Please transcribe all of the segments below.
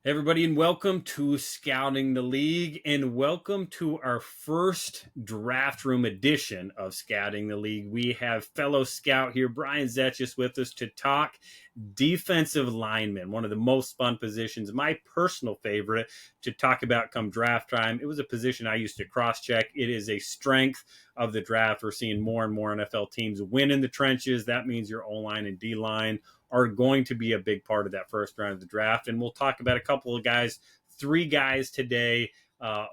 Hey everybody, and welcome to Scouting the League, and welcome to our first draft room edition of Scouting the League. We have fellow scout here, Brian Zeches, with us to talk defensive lineman, one of the most fun positions, my personal favorite to talk about come draft time. It was a position I used to cross-check. It is a strength of the draft. We're seeing more and more NFL teams win in the trenches. That means your O-line and D-line are going to be a big part of that first round of the draft. And we'll talk about a couple of guys, three guys today,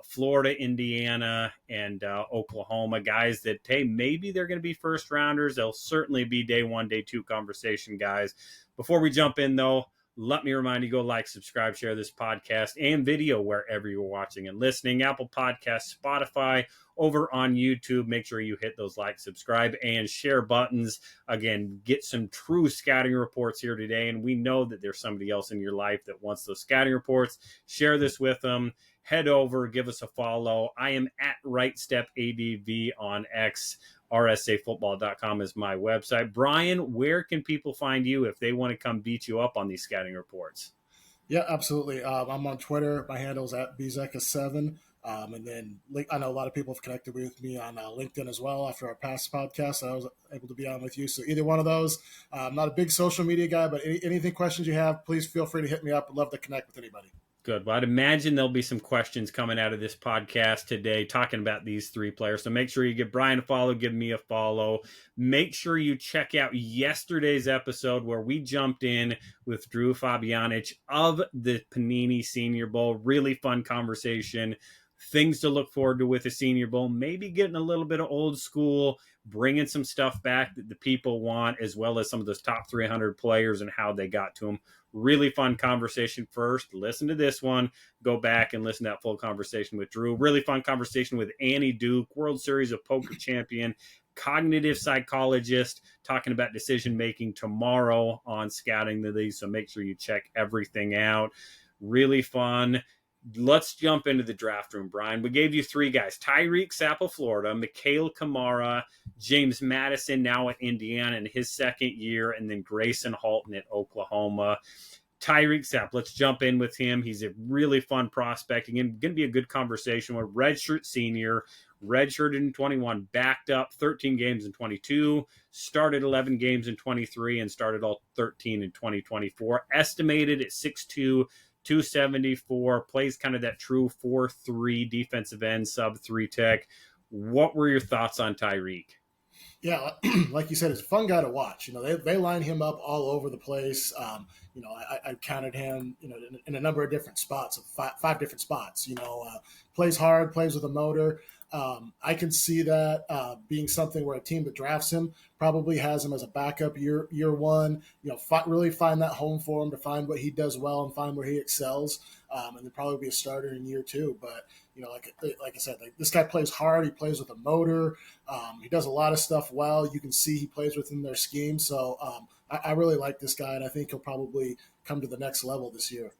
Florida, Indiana, and Oklahoma, guys that, hey, maybe they're going to be first rounders. They'll certainly be day one, day two conversation guys. Before we jump in, though, let me remind you, go like, subscribe, share this podcast and video wherever you're watching and listening. Apple Podcasts, Spotify, over on YouTube. Make sure you hit those like, subscribe, and share buttons. Again, get some true scouting reports here today. And we know that there's somebody else in your life that wants those scouting reports. Share this with them. Head over, give us a follow. I am at RightStepADV on X. RSAFootball.com is my website. Brian, where can people find you if they want to come beat you up on these scouting reports? Yeah, absolutely. I'm on Twitter. My handle is at bzeka7. And then I know a lot of people have connected with me on LinkedIn as well after our past podcast. I was able to be on with you. So either one of those. I'm not a big social media guy, but anything questions you have, please feel free to hit me up. I'd love to connect with anybody. Good. Well, I'd imagine there'll be some questions coming out of this podcast today talking about these three players. So make sure you give Brian a follow, give me a follow. Make sure you check out yesterday's episode where we jumped in with Drew Fabianich of the Panini Senior Bowl. Really fun conversation. Things to look forward to with the Senior Bowl. Maybe getting a little bit of old school, bringing some stuff back that the people want, as well as some of those top 300 players and how they got to them. Really fun conversation first. Listen to this one. Go back and listen to that full conversation with Drew. Really fun conversation with Annie Duke, World Series of Poker champion, cognitive psychologist, talking about decision-making tomorrow on Scouting the League. So make sure you check everything out. Really fun. Let's jump into the draft room, Brian. We gave you three guys: Tyreak Sapp of Florida, Mikail, Kamara, James Madison now at Indiana in his second year, and then Gracen, Halton at Oklahoma. Tyreak Sapp, let's jump in with him. He's a really fun prospect. Again, going to be a good conversation with redshirt senior, redshirted in 21, backed up 13 games in 22, started 11 games in 23, and started all 13 in 2024. Estimated at 6'2", 274, plays kind of that true 4-3 defensive end, sub-3 tech. What were your thoughts on Tyreak? Yeah, like you said, it's a fun guy to watch. They line him up all over the place. I counted him, in a number of different spots, five different spots. Plays hard, plays with a motor. I can see that being something where a team that drafts him probably has him as a backup year one. Really find that home for him to find what he does well and find where he excels, and then probably be a starter in year two. But like I said, this guy plays hard. He plays with a motor. He does a lot of stuff well. You can see he plays within their scheme. So I really like this guy, and I think he'll probably come to the next level this year.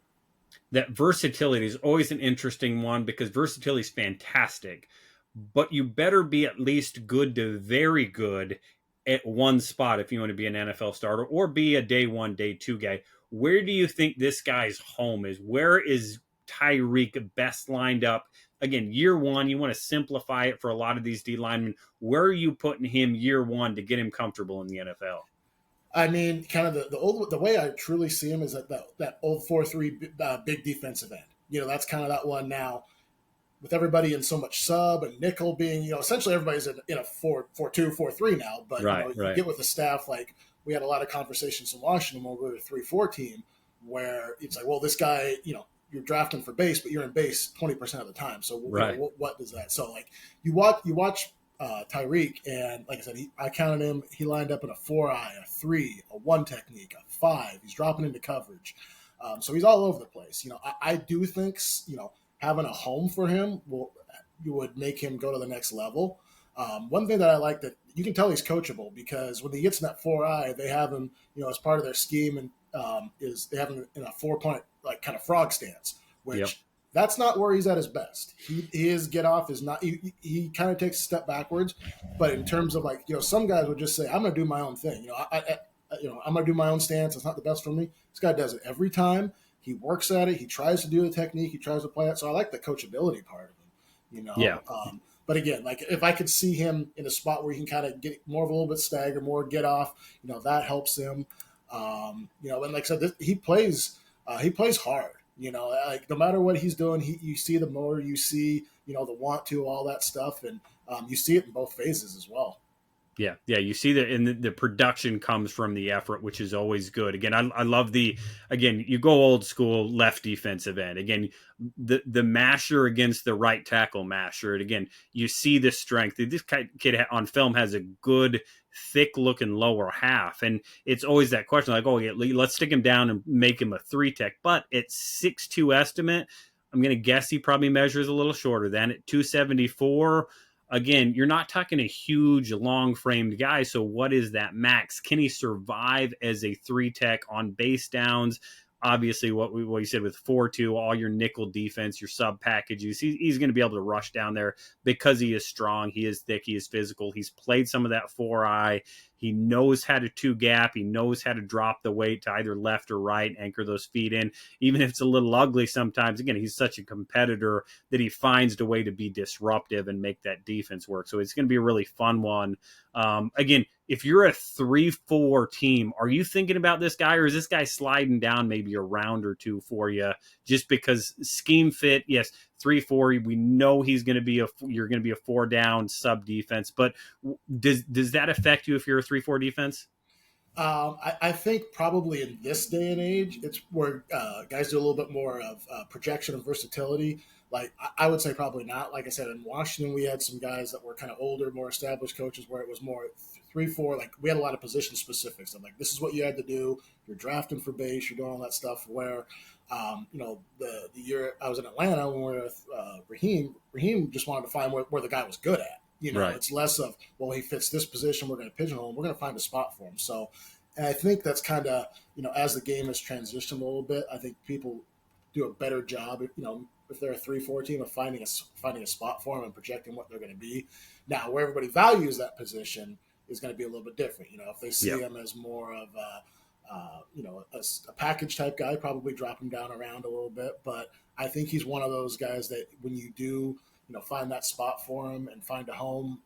That versatility is always an interesting one because versatility is fantastic. But you better be at least good to very good at one spot if you want to be an NFL starter or be a day one, day two guy. Where do you think this guy's home is? Where is Tyreak best lined up? Again, year one, you want to simplify it for a lot of these D linemen. Where are you putting him year one to get him comfortable in the NFL? I mean, kind of the way I truly see him is that old 4-3 big defensive end. That's kind of that one now. With everybody in so much sub and nickel being, essentially everybody's in a 4-2, 4-3 now. But you get with the staff, like we had a lot of conversations in Washington when we were a 3-4 team, where it's like, well, this guy, you're drafting for base, but you're in base 20% of the time. So what does that? So like you watch Tyreak, and like I said, I counted him. He lined up in a 4-eye, a 3, a 1 technique, a 5. He's dropping into coverage, so he's all over the place. I do think having a home for him would make him go to the next level. One thing that I like that you can tell he's coachable because when he gets in that 4-eye, they have him, as part of their scheme, and is they have him in a 4-point like kind of frog stance, which that's not where he's at his best. His get off is not. He kind of takes a step backwards, but in terms of like some guys would just say, "I'm going to do my own thing." I'm going to do my own stance. It's not the best for me. This guy does it every time. he works at it. He tries to do the technique. He tries to play it. So I like the coachability part of him, you Yeah. know. But again, like if I could see him in a spot where he can kind of get more of a little bit stagger, more get off, you know, that helps him. You know, and like I said, he plays hard. You know, like no matter what he's doing, you see the motor, you see, you know, the want to, all that stuff, and you see it in both phases as well. Yeah, you see that, and the production comes from the effort, which is always good. Again, I love again, you go old school left defensive end. Again, the masher against the right tackle masher. And again, you see the strength. This kid on film has a good, thick looking lower half, and it's always that question like, oh, yeah, let's stick him down and make him a 3-tech. But at 6'2" estimate, I'm going to guess he probably measures a little shorter than at 274. Again, you're not talking a huge, long-framed guy, so what is that max? Can he survive as a 3-tech on base downs? Obviously, what you said with 4-2, all your nickel defense, your sub packages, he's going to be able to rush down there because he is strong, he is thick, he is physical. He's played some of that 4-eye. He knows how to 2-gap. He knows how to drop the weight to either left or right, anchor those feet in, even if it's a little ugly sometimes. Again, he's such a competitor that he finds a way to be disruptive and make that defense work. So it's going to be a really fun one. Again, if you're a 3-4 team, are you thinking about this guy, or is this guy sliding down maybe a round or two for you just because scheme fit? Yes, 3-4, we know you're going to be a 4-down sub defense, but does that affect you if you're a 3-4 defense? I think probably in this day and age, it's where guys do a little bit more of projection and versatility. Like I would say probably not. Like I said, in Washington, we had some guys that were kind of older, more established coaches where it was more 3-4. Like we had a lot of position specifics. I'm like, this is what you had to do. You're drafting for base. You're doing all that stuff. Where, you know, the year I was in Atlanta when we were with Raheem just wanted to find where the guy was good at. You know, Right. It's less of, well, he fits this position, we're going to pigeonhole him, we're going to find a spot for him. So, and I think that's kind of, you know, as the game has transitioned a little bit, I think people do a better job, you know, if they're a 3-4 team, of finding a spot for them and projecting what they're going to be. Now, where everybody values that position is going to be a little bit different. You know, if they see him as more of you know, a package type guy, probably drop him down around a little bit. But I think he's one of those guys that when you do, you know, find that spot for him and find a home,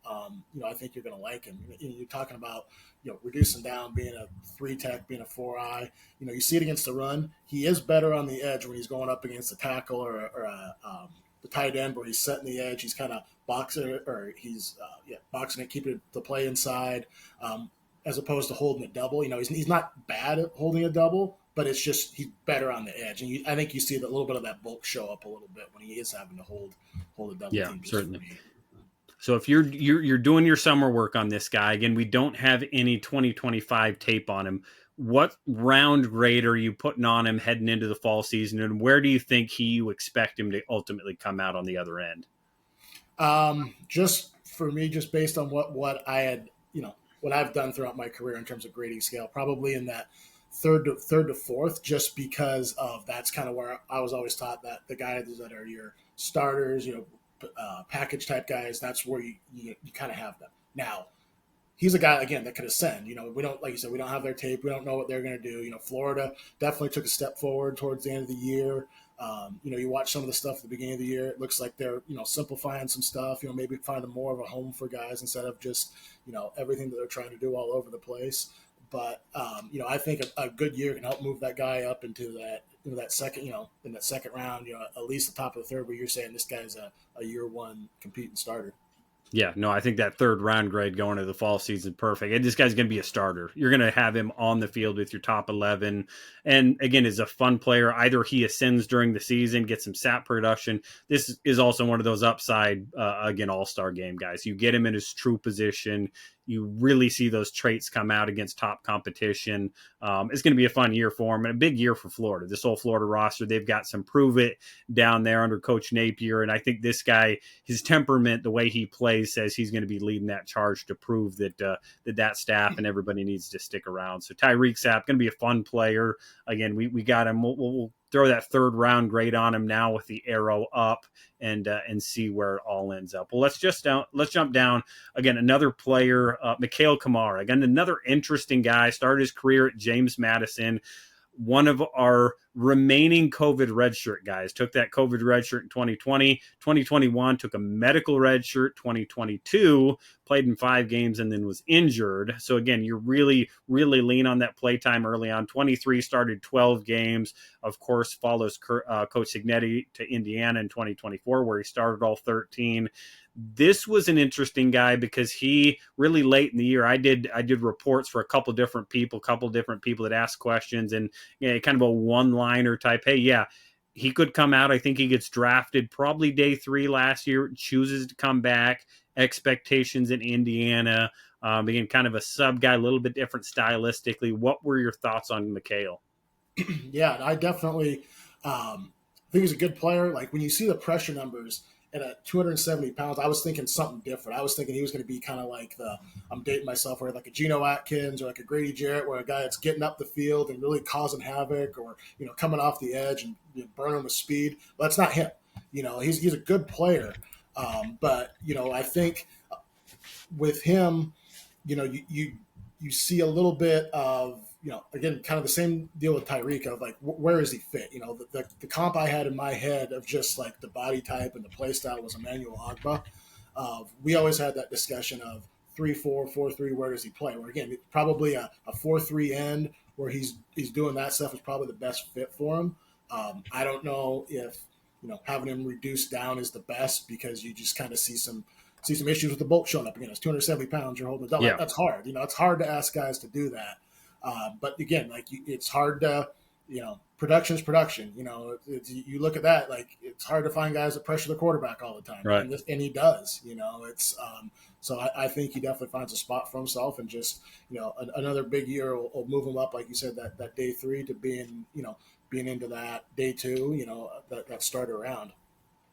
you know, I think you're going to like him. You're talking about, you know, reducing down, being a 3-tech, being a 4-eye. You know, you see it against the run. He is better on the edge when he's going up against a tackle or the tight end where he's setting the edge. He's kind of boxing it, or he's boxing it, keeping the play inside, as opposed to holding a double. You know, he's not bad at holding a double, but it's just he's better on the edge. And I think you see a little bit of that bulk show up a little bit when he is having to hold a double. Yeah, certainly. So if you're doing your summer work on this guy, again, we don't have any 2025 tape on him. What round grade are you putting on him heading into the fall season, and where do you think you expect him to ultimately come out on the other end? Just for me, just based on what I had, you know, what I've done throughout my career in terms of grading scale, probably in that third to fourth, just because of that's kind of where I was always taught that the guys that are your starters, you know, package type guys, that's where you kind of have them. Now, he's a guy again that could ascend. You know, we don't, like you said, we don't have their tape. We don't know what they're going to do. You know, Florida definitely took a step forward towards the end of the year. You know, you watch some of the stuff at the beginning of the year. It looks like they're, you know, simplifying some stuff. You know, maybe finding more of a home for guys instead of just, you know, everything that they're trying to do all over the place. But you know, I think a good year can help move that guy up into that second, you know, in that second round. You know, at least the top of the third, where you're saying this guy's a year one competing starter. Yeah, no, I think that third round grade going to the fall season perfect. And this guy's going to be a starter. You're going to have him on the field with your top 11. And again, is a fun player. Either he ascends during the season, gets some sap production. This is also one of those upside, again, all-star game guys. You get him in his true position. You really see those traits come out against top competition. It's going to be a fun year for him and a big year for Florida. This whole Florida roster, they've got some prove it down there under Coach Napier. And I think this guy, his temperament, the way he plays, says he's going to be leading that charge to prove that that staff and everybody needs to stick around. So Tyreak Sapp, going to be a fun player. Again, we got him. We'll throw that third round grade on him now with the arrow up and see where it all ends up. Well, let's jump down again. Another player, Mikail Kamara, again, another interesting guy, started his career at James Madison, one of our remaining COVID redshirt guys. Took that COVID redshirt in 2020, 2021, took a medical redshirt, 2022, played in 5 games and then was injured. So again, you're really, really lean on that play time early on. 23 started 12 games. Of course, follows Coach Signetti to Indiana in 2024, where he started all 13. This was an interesting guy because he really late in the year, I did reports for a couple different people that asked questions, and kind of a one-liner type. Hey, yeah, he could come out. I think he gets drafted probably day 3 last year, chooses to come back. Expectations in Indiana. Again, kind of a sub guy, a little bit different stylistically. What were your thoughts on Mikail? Yeah, I definitely think he's a good player. Like when you see the pressure numbers at 270 pounds, I was thinking something different. I was thinking he was going to be kind of like I'm dating myself, where like a Geno Atkins or like a Grady Jarrett, where a guy that's getting up the field and really causing havoc, or coming off the edge and burning with speed. But that's not him. He's a good player, but I think with him, you see a little bit of again, kind of the same deal with Tyreak of like, where is he fit? The comp I had in my head of just like the body type and the play style was Emmanuel Agba. We always had that discussion of 3-4, 4-3. Where does he play? Where again, probably a 4-3 end where he's doing that stuff is probably the best fit for him. I don't know if having him reduced down is the best, because you just kind of see some issues with the bulk showing up again. It's 270 pounds. You're holding a double. Yeah. That's hard. It's hard to ask guys to do that. But again, like it's hard to, production is production. You look at that, like it's hard to find guys that pressure the quarterback all the time, right? And he does. It's so I think he definitely finds a spot for himself, and just another big year will move him up, like you said, that day 3 to being into that day 2, that start around.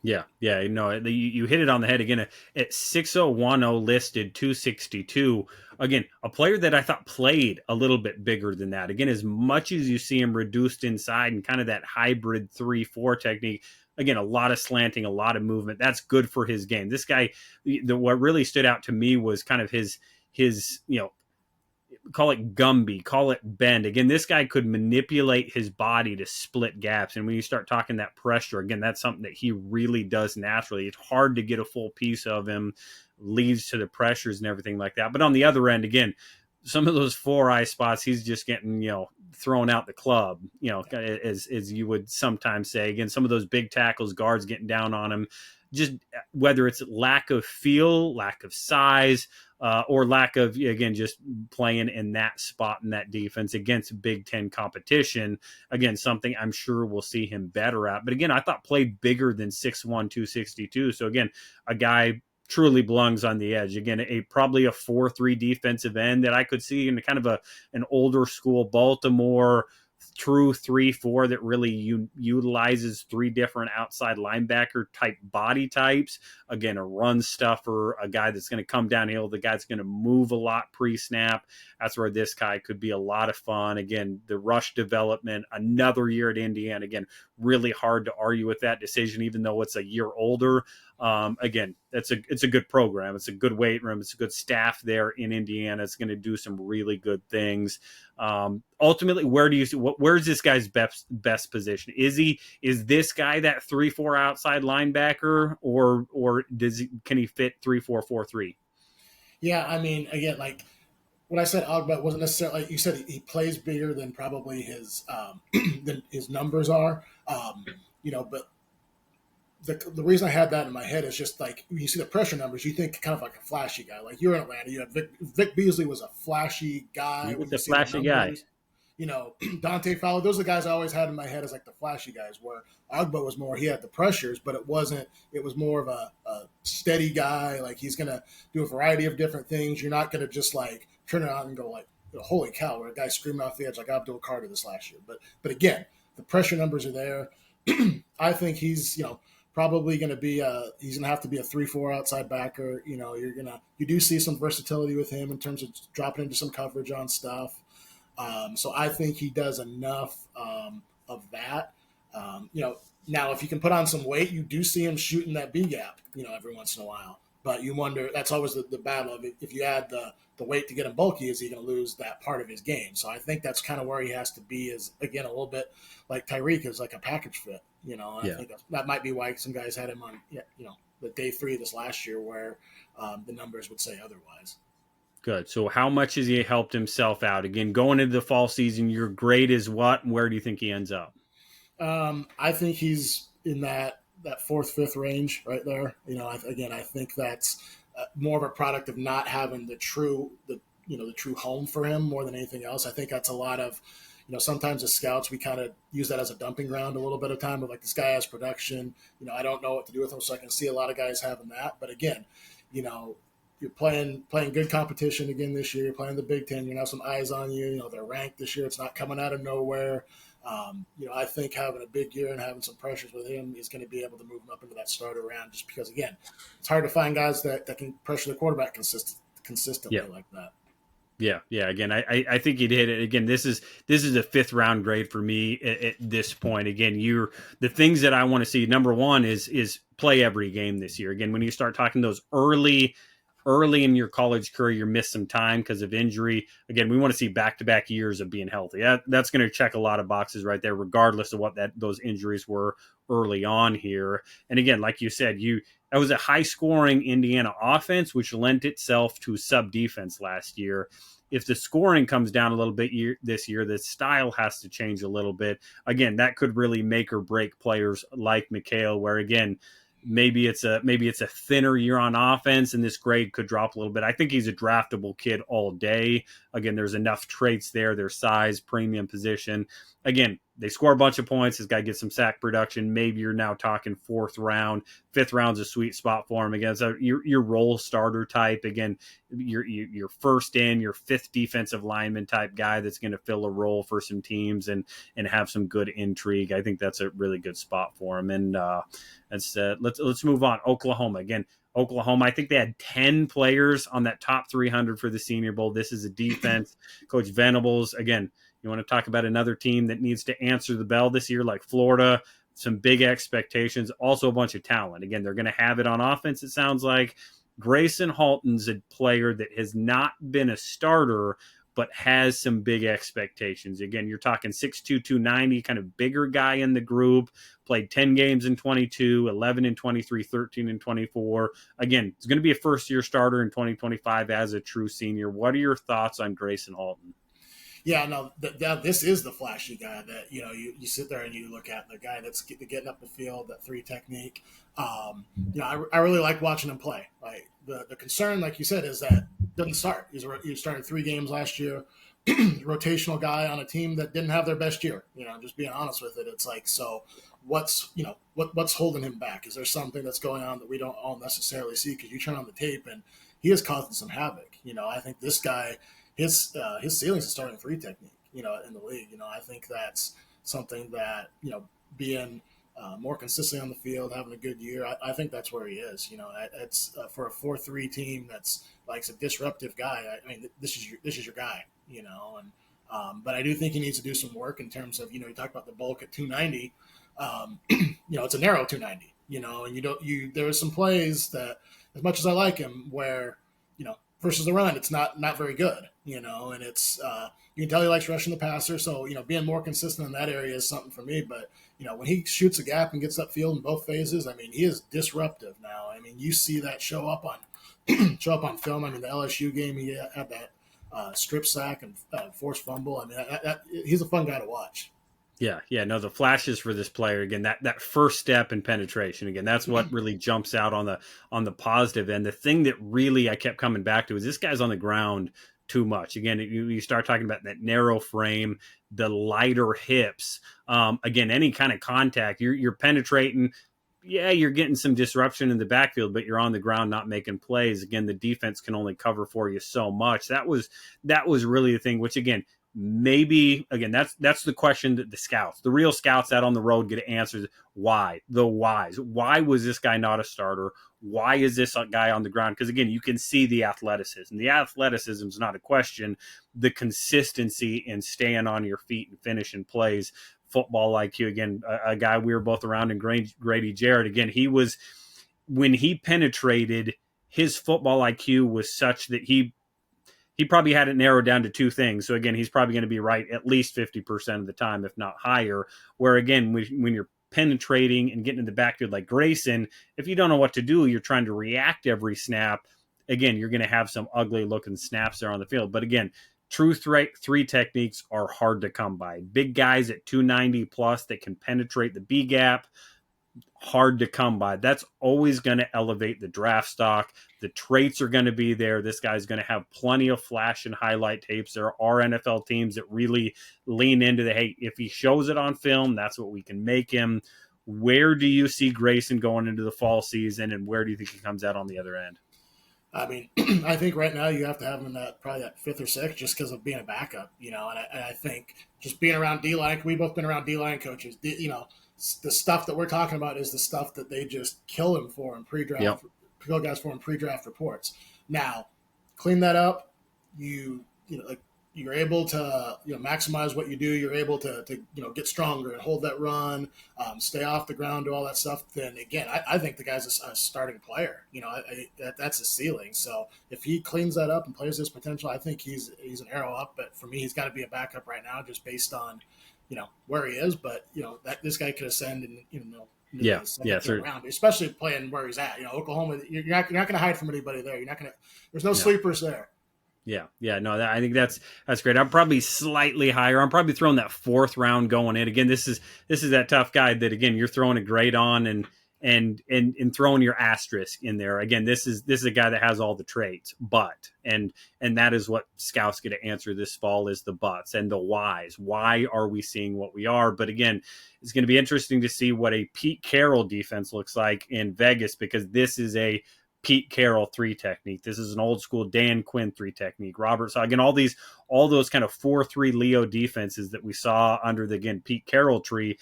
Yeah, you hit it on the head again. At 6'0", listed, 262. Again, a player that I thought played a little bit bigger than that. Again, as much as you see him reduced inside and kind of that hybrid 3-4 technique, again, a lot of slanting, a lot of movement. That's good for his game. This guy, what really stood out to me was kind of his call it Gumby, call it bend. Again, this guy could manipulate his body to split gaps. And when you start talking that pressure, again, that's something that he really does naturally. It's hard to get a full piece of him, leads to the pressures and everything like that. But on the other end, again, some of those 4-eye spots, he's just getting, thrown out the club, as you would sometimes say. Again, some of those big tackles, guards getting down on him, just whether it's lack of feel, lack of size, or lack of, again, just playing in that spot in that defense against Big Ten competition. Again, something I'm sure we'll see him better at. But again, I thought played bigger than 6'1", 262. So again, a guy truly belongs on the edge. Again, probably a 4-3 defensive end that I could see in kind of an older school Baltimore true 3-4 that really utilizes 3 different outside linebacker type body types. Again, a run stuffer, a guy that's going to come downhill, the guy that's going to move a lot pre-snap. That's where this guy could be a lot of fun. Again, the rush development, another year at Indiana. Again, really hard to argue with that decision, even though it's a year older. Again, it's a good program. It's a good weight room. It's a good staff there in Indiana. It's going to do some really good things. Ultimately, where's this guy's best position? Is this guy that 3-4 outside linebacker, or can he fit 3-4-4-3? Yeah, I mean, again, like when I said Agba wasn't necessarily, like you said, he plays bigger than probably his than his numbers are. But the reason I had that in my head is just like when you see the pressure numbers, you think kind of like a flashy guy. Like you're in Atlanta, you have Vic Beasley was a flashy guy. He's a flashy guy. Dante Fowler, those are the guys I always had in my head as like the flashy guys, where Agba was more, he had the pressures, but it was more of a steady guy. Like he's going to do a variety of different things. You're not going to just like turn it on and go like, holy cow, where a guy screaming off the edge like Abdul Carter this last year. But again, the pressure numbers are there. I think he's, probably going to be he's going to have to be a 3-4 outside backer. You do see some versatility with him in terms of dropping into some coverage on stuff. So I think he does enough of that. Now if you can put on some weight, you do see him shooting that B gap, every once in a while. But you wonder, that's always the battle of it. If you add the weight to get him bulky, is he going to lose that part of his game? So I think that's kind of where he has to be, is again a little bit like Tyreak is like a package fit. And I think that might be why some guys had him on the day 3 of this last year, where the numbers would say otherwise. Good. So how much has he helped himself out? Again, going into the fall season, your grade is what? Where do you think he ends up? I think he's in that 4th, 5th range right there. I think that's more of a product of not having the true home for him more than anything else. I think that's a lot of, sometimes as scouts, we kind of use that as a dumping ground a little bit of time, of like, this guy has production, I don't know what to do with him. So I can see a lot of guys having that. But again, you're playing good competition again this year. You're playing the Big Ten. You're going to have some eyes on you. They're ranked this year. It's not coming out of nowhere. I think having a big year and having some pressures with him is going to be able to move him up into that starter round, just because, again, it's hard to find guys that can pressure the quarterback consistently like that. Yeah. Again, I think he'd hit it. Again, this is a 5th round grade for me at this point. Again, the things that I want to see. Number one is play every game this year. Again, when you start talking those early in your college career, you miss some time because of injury. Again, we want to see back-to-back years of being healthy. That's going to check a lot of boxes right there, regardless of what those injuries were early on here. And again, like you said, that was a high-scoring Indiana offense, which lent itself to sub-defense last year. If the scoring comes down a little bit this year, the style has to change a little bit. Again, that could really make or break players like Mikail, where, again, maybe it's a thinner year on offense and this grade could drop a little bit. I think he's a draftable kid all day. Again, there's enough traits there, their size, premium position. Again, they score a bunch of points. This guy gets some sack production. Maybe you're now talking 4th round. 5th round's a sweet spot for him. Again, so your role starter type. Again, your first in, your 5th defensive lineman type guy that's going to fill a role for some teams and have some good intrigue. I think that's a really good spot for him. And let's move on. Oklahoma again. Oklahoma, I think they had 10 players on that top 300 for the Senior Bowl. This is a defense. Coach Venables, again, you want to talk about another team that needs to answer the bell this year, like Florida, some big expectations, also a bunch of talent. Again, they're going to have it on offense, it sounds like. Gracen Halton's a player that has not been a starter, but has some big expectations. Again, you're talking 6'2", 290, kind of bigger guy in the group, played 10 games in 22, 11 in 23, 13 in 24. Again, it's going to be a first-year starter in 2025 as a true senior. What are your thoughts on Gracen Halton? Yeah, no, this is the flashy guy that, you sit there and you look at the guy that's getting up the field, that 3 technique. I really like watching him play. Like the concern, like you said, is that doesn't start. He was starting 3 games last year, rotational guy on a team that didn't have their best year. Just being honest with it, it's like, so what's holding him back? Is there something that's going on that we don't all necessarily see? Because you turn on the tape and he is causing some havoc. I think this guy, his ceiling's a starting 3 technique, in the league. I think that's something that, being more consistently on the field, having a good year, I think that's where he is. It's for a 4-3 team that's like a disruptive guy. I mean, this is your guy, but I do think he needs to do some work in terms of, you talk about the bulk at 290. It's a narrow 290, and there are some plays that, as much as I like him, where, versus the run, it's not very good, and it's you can tell he likes rushing the passer. So, being more consistent in that area is something for me. But, when he shoots a gap and gets upfield in both phases, I mean, he is disruptive now. I mean, you see that show up on film. I mean, the LSU game, he had that strip sack and forced fumble. I mean, he's a fun guy to watch. Yeah, no, the flashes for this player, again, that first step in penetration, again, that's what really jumps out on the positive end. The thing that really I kept coming back to is this guy's on the ground too much. Again, you start talking about that narrow frame, the lighter hips. Again, any kind of contact, you're penetrating. Yeah, you're getting some disruption in the backfield, but you're on the ground not making plays. Again, the defense can only cover for you so much. That was really the thing, which, again, maybe, again, that's the question that the real scouts out on the road get answers. Why? The whys. Why was this guy not a starter? Why is this guy on the ground? Because, again, you can see the athleticism. The athleticism is not a question. The consistency in staying on your feet and finishing plays, football IQ. Again, a guy we were both around in Grady Jarrett. Again, when he penetrated, his football IQ was such that he probably had it narrowed down to two things. So again, he's probably going to be right at least 50% of the time, if not higher. Where again, when you're penetrating and getting in the backfield like Gracen, if you don't know what to do, you're trying to react every snap. Again, you're going to have some ugly looking snaps there on the field. But again, true three techniques are hard to come by. Big guys at 290 plus that can penetrate the B gap, hard to come by. That's always going to elevate the draft stock. The traits are going to be there. This guy's going to have plenty of flash and highlight tapes. There are NFL teams that really lean into hey, if he shows it on film, that's what we can make him. Where do you see Gracen going into the fall season, and where do you think he comes out on the other end? I mean, I think right now you have to have him in probably that fifth or sixth just because of being a backup, and I think just being around D-line, we've both been around D-line coaches, the stuff that we're talking about is the stuff that they just kill him for in pre-draft, kill guys for in pre-draft reports. Now, clean that up. You're able to maximize what you do. You're able to get stronger and hold that run, stay off the ground, do all that stuff. Then again, I think the guy's a starting player. That's his ceiling. So if he cleans that up and plays his potential, I think he's an arrow up. But for me, he's got to be a backup right now, just based on where he is. But that this guy could ascend and round, especially playing where he's at. Oklahoma, you're not going to hide from anybody there. You're not going to. There's no sleepers there. No, I think that's great. I'm probably slightly higher. I'm probably throwing that fourth round going in. Again, this is that tough guy that again you're throwing a grade on and throwing your asterisk in there. Again, this is a guy that has all the traits, but and that is what scouts get to answer this fall is the buts and the whys. Why are we seeing what we are? But again, it's going to be interesting to see what a Pete Carroll defense looks like in Vegas, because this is a Pete Carroll 3 technique. This is an old school Dan Quinn 3 technique. Robert, so again, all those kind of 4-3 Leo defenses that we saw under the Pete Carroll tree,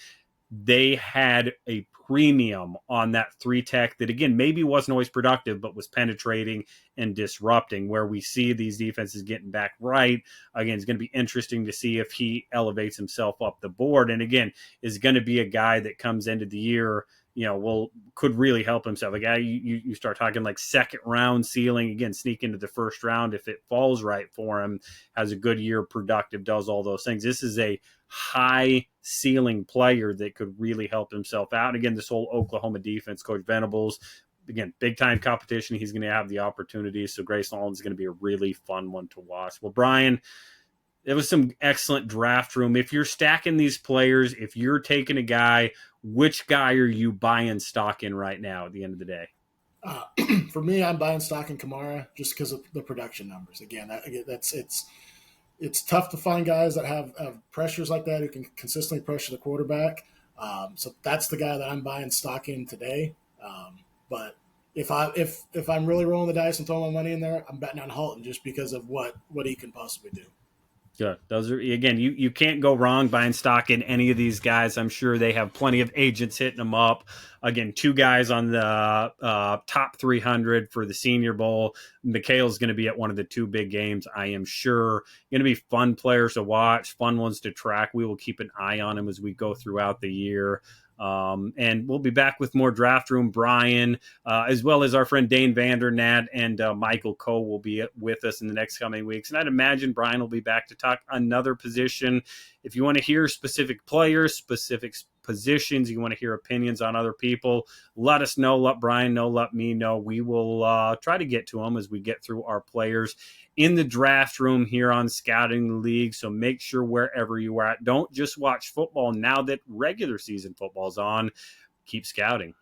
they had a premium on that 3 tech that again maybe wasn't always productive, but was penetrating and disrupting. Where we see these defenses getting back right, again, it's going to be interesting to see if he elevates himself up the board, and again is going to be a guy that comes into the year could really help himself. A guy you start talking like second round ceiling, again, sneak into the first round if it falls right for him, has a good year, productive, does all those things. This is a high ceiling player that could really help himself out. Again, this whole Oklahoma defense, Coach Venables, again, big time competition. He's going to have the opportunity. So Gracen Halton is going to be a really fun one to watch. Well, Brian, it was some excellent draft room. If you're stacking these players, if you're taking a guy, which guy are you buying stock in right now at the end of the day? For me, I'm buying stock in Kamara just because of the production numbers. Again, it's tough to find guys that have pressures like that who can consistently pressure the quarterback. So that's the guy that I'm buying stock in today. But if I'm really rolling the dice and throwing my money in there, I'm betting on Halton just because of what he can possibly do. Good. Those are, again, you can't go wrong buying stock in any of these guys. I'm sure they have plenty of agents hitting them up. Again, 2 guys on the top 300 for the Senior Bowl. Mikail's going to be at one of the 2 big games, I am sure. Going to be fun players to watch, fun ones to track. We will keep an eye on him as we go throughout the year. And we'll be back with more Draft Room. Brian, as well as our friend Dane Vandernat and Michael Coe will be with us in the next coming weeks. And I'd imagine Brian will be back to talk another position. If you want to hear specific players, specific positions, you want to hear opinions on other people, let us know, let Brian know, let me know. We will try to get to them as we get through our players in the Draft Room here on Scouting the League. So make sure wherever you are at, don't just watch football now that regular season football is on. Keep scouting.